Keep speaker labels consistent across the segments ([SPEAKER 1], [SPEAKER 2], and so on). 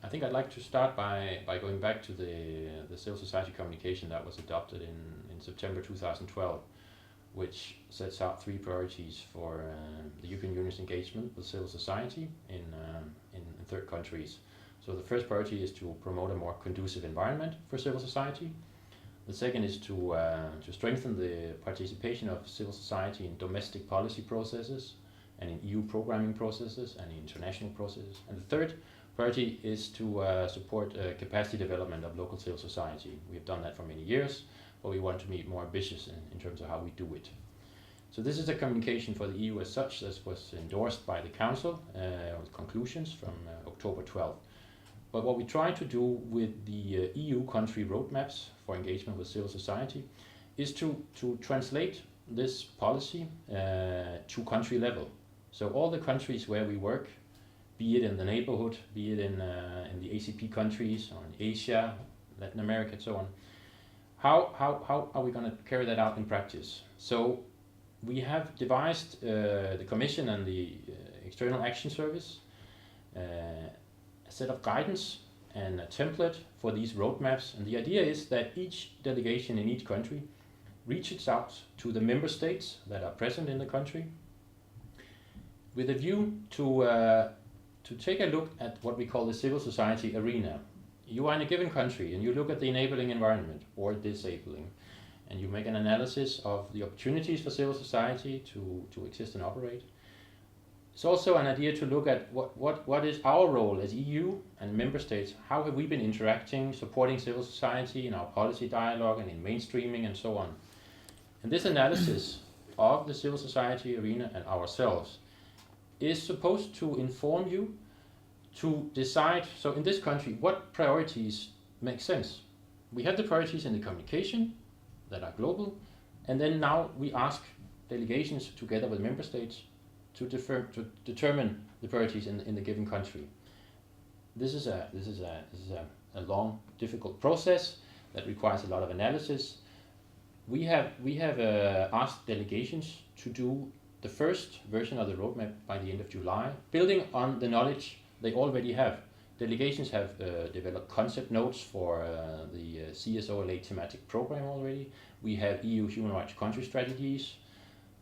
[SPEAKER 1] I think I'd like to start by going back to the civil society communication that was adopted in September 2012, which sets out 3 priorities for the European Union's engagement with civil society in third countries. So the first priority is to promote a more conducive environment for civil society. The second is to strengthen the participation of civil society in domestic policy processes and in EU programming processes and in international processes. And the third priority is to support capacity development of local civil society. We have done that for many years, but we want to be more ambitious in terms of how we do it. So this is a communication for the EU as such that was endorsed by the Council with conclusions from October 12. But what we try to do with the EU country roadmaps for engagement with civil society is to translate this policy to country level. So all the countries where we work, be it in the neighborhood, be it in the ACP countries or in Asia, Latin America and so on, how are we going to carry that out in practice? So we have devised, the Commission and the External Action Service, a set of guidance and a template for these roadmaps. And the idea is that each delegation in each country reaches out to the member states that are present in the country with a view to take a look at what we call the civil society arena. You are in a given country and you look at the enabling environment or disabling, and you make an analysis of the opportunities for civil society to exist and operate. It's also an idea to look at what is our role as EU and member states. How have we been interacting, supporting civil society in our policy dialogue and in mainstreaming and so on. And this analysis of the civil society arena and ourselves is supposed to inform you to decide, so in this country, what priorities make sense. We have the priorities in the communication that are global, and then now we ask delegations together with member states to determine the priorities in the given country. This is a long, difficult process that requires a lot of analysis. We have asked delegations to do the first version of the roadmap by the end of July, building on the knowledge they already have. Delegations have developed concept notes for the CSOLA thematic program already. We have EU human rights country strategies.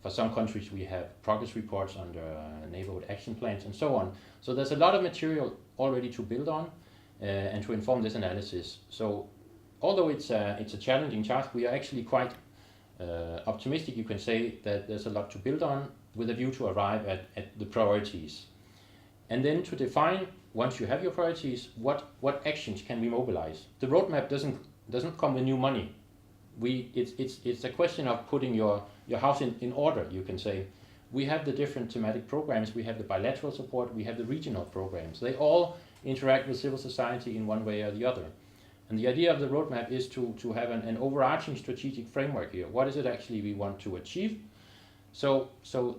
[SPEAKER 1] For some countries we have progress reports under neighborhood action plans and so on. So there's a lot of material already to build on and to inform this analysis. So although it's a challenging task, we are actually quite optimistic, you can say, that there's a lot to build on with a view to arrive at the priorities. And then to define, once you have your priorities, what actions can we mobilize? The roadmap doesn't come with new money. It's a question of putting your house in order, you can say. We have the different thematic programs, we have the bilateral support, we have the regional programs. They all interact with civil society in one way or the other. And the idea of the roadmap is to have an overarching strategic framework here. What is it actually we want to achieve? So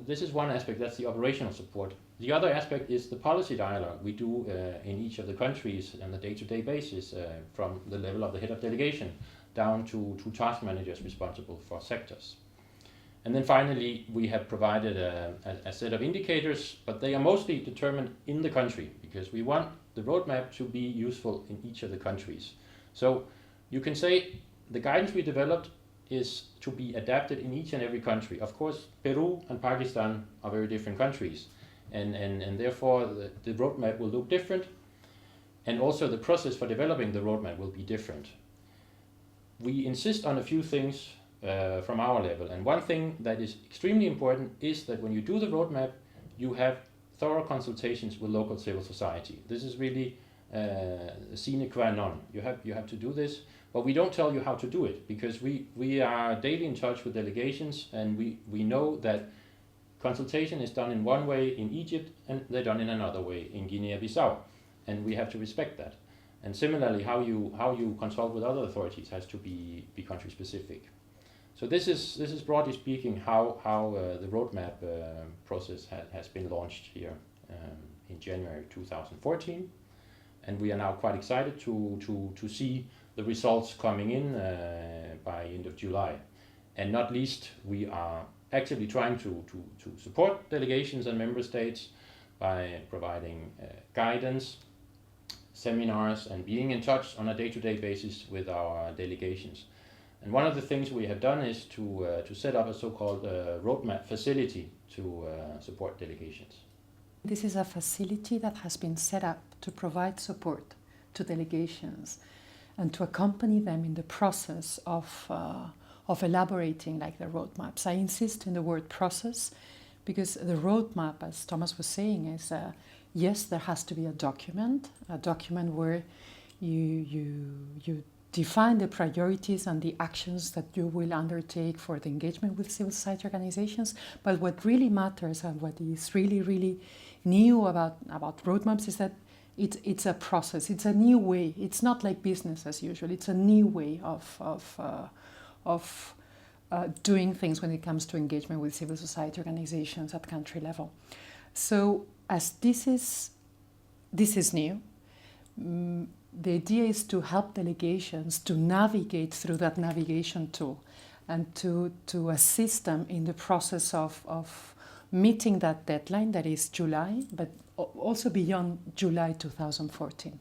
[SPEAKER 1] this is one aspect, that's the operational support. The other aspect is the policy dialogue we do in each of the countries on a day-to-day basis, from the level of the head of delegation down to task managers responsible for sectors. And then finally, we have provided a set of indicators, but they are mostly determined in the country because we want the roadmap to be useful in each of the countries. So you can say the guidance we developed is to be adapted in each and every country. Of course, Peru and Pakistan are very different countries, and therefore the roadmap will look different, and also the process for developing the roadmap will be different. We insist on a few things from our level, and one thing that is extremely important is that when you do the roadmap, you have thorough consultations with local civil society. This is really sine qua non. You have to do this, but we don't tell you how to do it because we are daily in touch with delegations, and we know that consultation is done in one way in Egypt and they're done in another way in Guinea-Bissau, and we have to respect that. And similarly, how you consult with other authorities has to be country specific. So this is broadly speaking how the roadmap process has been launched here in January 2014, and we are now quite excited to see the results coming in by end of July. And not least, we are actively trying to support delegations and member states by providing guidance, seminars and being in touch on a day-to-day basis with our delegations. And one of the things we have done is to set up a so-called roadmap facility to support delegations.
[SPEAKER 2] This is a facility that has been set up to provide support to delegations and to accompany them in the process of elaborating like the roadmaps. I insist in the word process because the roadmap, as Thomas was saying, is yes, there has to be a document where you define the priorities and the actions that you will undertake for the engagement with civil society organizations. But what really matters and what is really, really new about roadmaps is that it's a process. It's a new way. It's not like business as usual. It's a new way of doing things when it comes to engagement with civil society organizations at country level. So as this is new, the idea is to help delegations to navigate through that navigation tool and to assist them in the process of meeting that deadline, that is July, but also beyond July 2014.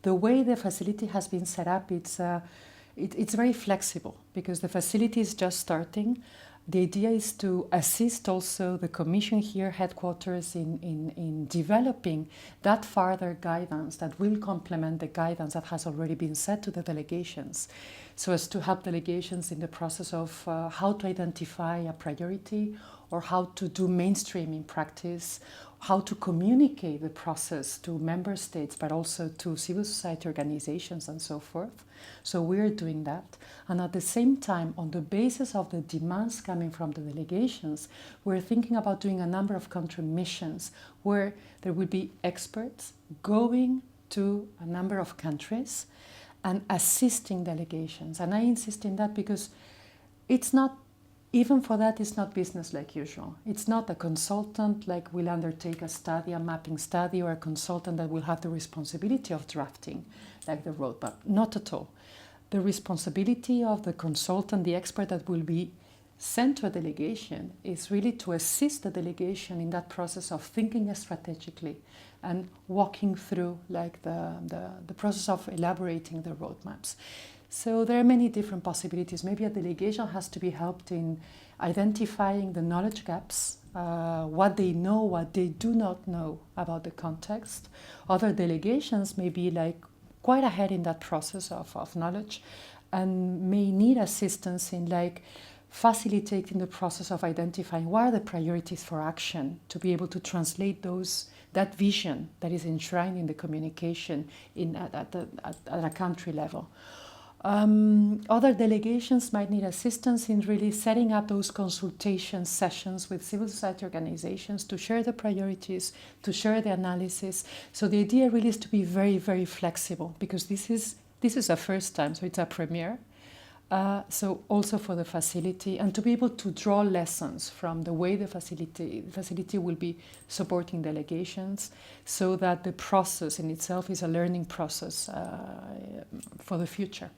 [SPEAKER 2] The way the facility has been set up, it's very flexible because the facility is just starting. The idea is to assist also the Commission here, headquarters, in developing that further guidance that will complement the guidance that has already been set to the delegations, so as to help delegations in the process of how to identify a priority or how to do mainstreaming practice, how to communicate the process to member states, but also to civil society organizations and so forth. So we're doing that. And at the same time, on the basis of the demands coming from the delegations, we're thinking about doing a number of country missions where there will be experts going to a number of countries and assisting delegations. And I insist in that because it's not, even for that, it's not business like usual. It's not a consultant like will undertake a study, a mapping study, or a consultant that will have the responsibility of drafting like the roadmap. Not at all. The responsibility of the consultant, the expert that will be sent to a delegation, is really to assist the delegation in that process of thinking strategically and walking through like the process of elaborating the roadmaps. So there are many different possibilities. Maybe a delegation has to be helped in identifying the knowledge gaps, what they know, what they do not know about the context. Other delegations may be like quite ahead in that process of knowledge and may need assistance in like facilitating the process of identifying what are the priorities for action to be able to translate that vision that is enshrined in the communication at a country level. Other delegations might need assistance in really setting up those consultation sessions with civil society organizations to share the priorities, to share the analysis. So the idea really is to be very, very flexible because this is a first time, so it's a premiere. So also for the facility and to be able to draw lessons from the way the facility will be supporting delegations so that the process in itself is a learning process for the future.